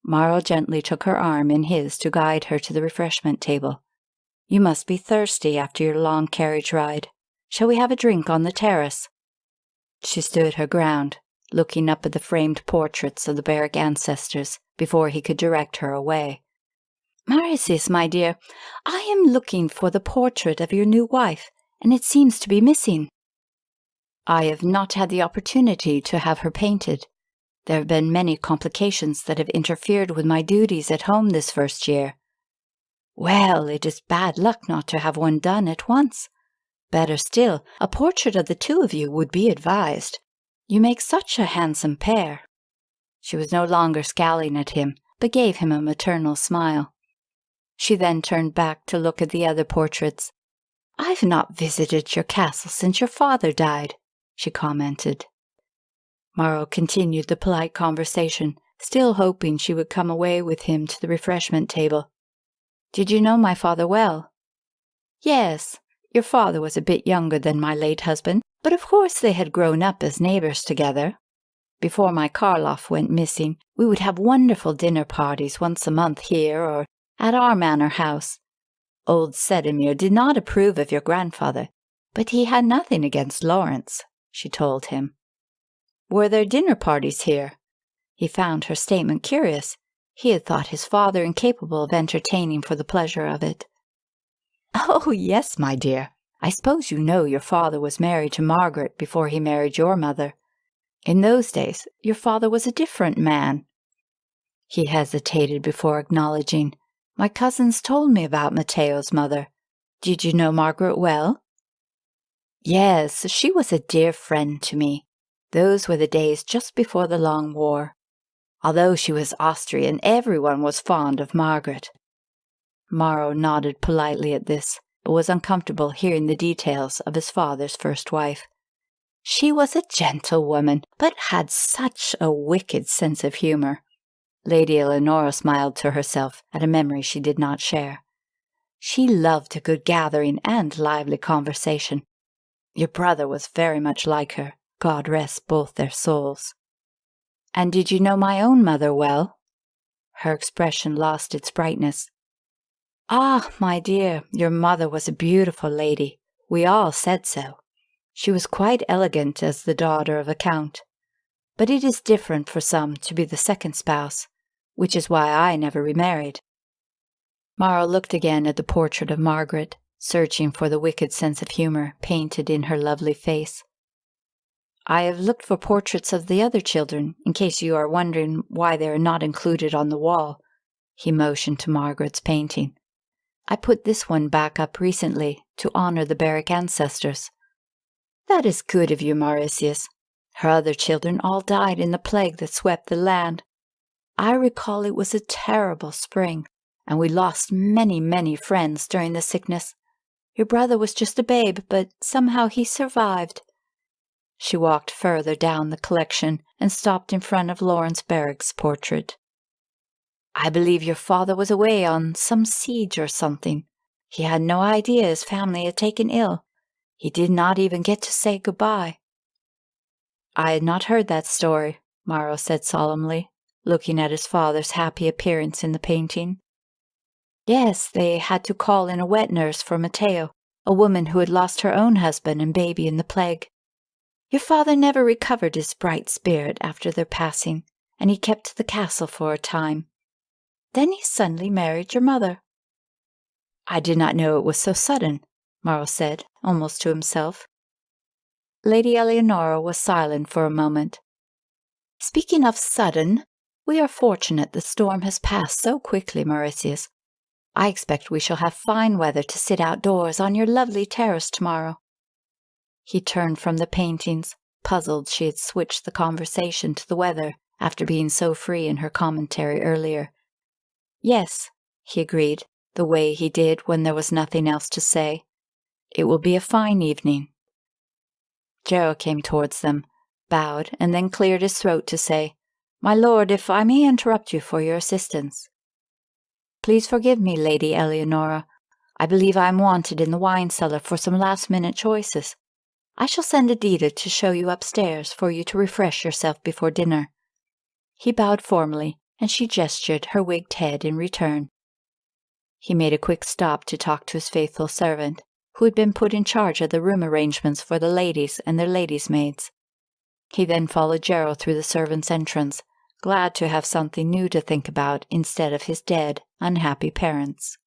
Mauro gently took her arm in his to guide her to the refreshment table. "You must be thirsty after your long carriage ride. Shall we have a drink on the terrace?" She stood her ground, looking up at the framed portraits of the Baric ancestors before he could direct her away. "Mauritius, my dear, I am looking for the portrait of your new wife, and it seems to be missing." "I have not had the opportunity to have her painted. There have been many complications that have interfered with my duties at home this first year." "Well, it is bad luck not to have one done at once. Better still, a portrait of the two of you would be advised. You make such a handsome pair." She was no longer scowling at him, but gave him a maternal smile. She then turned back to look at the other portraits. "I've not visited your castle since your father died," she commented. Mauro continued the polite conversation, still hoping she would come away with him to the refreshment table. "Did you know my father well?" "Yes. Your father was a bit younger than my late husband, but of course they had grown up as neighbours together. Before my Karloff went missing, we would have wonderful dinner parties once a month here or at our manor house. Old Sedemir did not approve of your grandfather, but he had nothing against Lawrence," she told him. "Were there dinner parties here?" He found her statement curious. He had thought his father incapable of entertaining for the pleasure of it. "Oh, yes, my dear. I suppose you know your father was married to Margaret before he married your mother. In those days, your father was a different man." He hesitated before acknowledging. "My cousins told me about Matteo's mother. Did you know Margaret well?" "Yes, she was a dear friend to me. Those were the days just before the Long War. Although she was Austrian, everyone was fond of Margaret." Mauro nodded politely at this, but was uncomfortable hearing the details of his father's first wife. "She was a gentle woman, but had such a wicked sense of humour." Lady Eleonora smiled to herself at a memory she did not share. "She loved a good gathering and lively conversation. Your brother was very much like her. God rest both their souls." "And did you know my own mother well?" Her expression lost its brightness. "Ah, my dear, your mother was a beautiful lady. We all said so. She was quite elegant as the daughter of a count. But it is different for some to be the second spouse, which is why I never remarried." Mauro looked again at the portrait of Margaret, searching for the wicked sense of humour painted in her lovely face. "I have looked for portraits of the other children, in case you are wondering why they are not included on the wall." He motioned to Margaret's painting. "I put this one back up recently to honour the Baric ancestors." "That is good of you, Mauritius. Her other children all died in the plague that swept the land. I recall it was a terrible spring, and we lost many, many friends during the sickness. Your brother was just a babe, but somehow he survived." She walked further down the collection and stopped in front of Lawrence Barrick's portrait. "I believe your father was away on some siege or something. He had no idea his family had taken ill. He did not even get to say goodbye." "I had not heard that story," Mauro said solemnly, looking at his father's happy appearance in the painting. "Yes, they had to call in a wet nurse for Matteo, a woman who had lost her own husband and baby in the plague. Your father never recovered his bright spirit after their passing, and he kept to the castle for a time. Then he suddenly married your mother." "I did not know it was so sudden," Mauro said, almost to himself. Lady Eleonora was silent for a moment. "Speaking of sudden, we are fortunate the storm has passed so quickly, Mauritius. I expect we shall have fine weather to sit outdoors on your lovely terrace tomorrow." He turned from the paintings, puzzled she had switched the conversation to the weather after being so free in her commentary earlier. "Yes," he agreed, the way he did when there was nothing else to say. "It will be a fine evening." Gerald came towards them, bowed, and then cleared his throat to say, "My lord, if I may interrupt you for your assistance." "Please forgive me, Lady Eleonora. I believe I am wanted in the wine cellar for some last-minute choices. I shall send Adita to show you upstairs for you to refresh yourself before dinner." He bowed formally and she gestured her wigged head in return. He made a quick stop to talk to his faithful servant, who had been put in charge of the room arrangements for the ladies and their ladies' maids. He then followed Gerald through the servants' entrance, glad to have something new to think about instead of his dead, unhappy parents.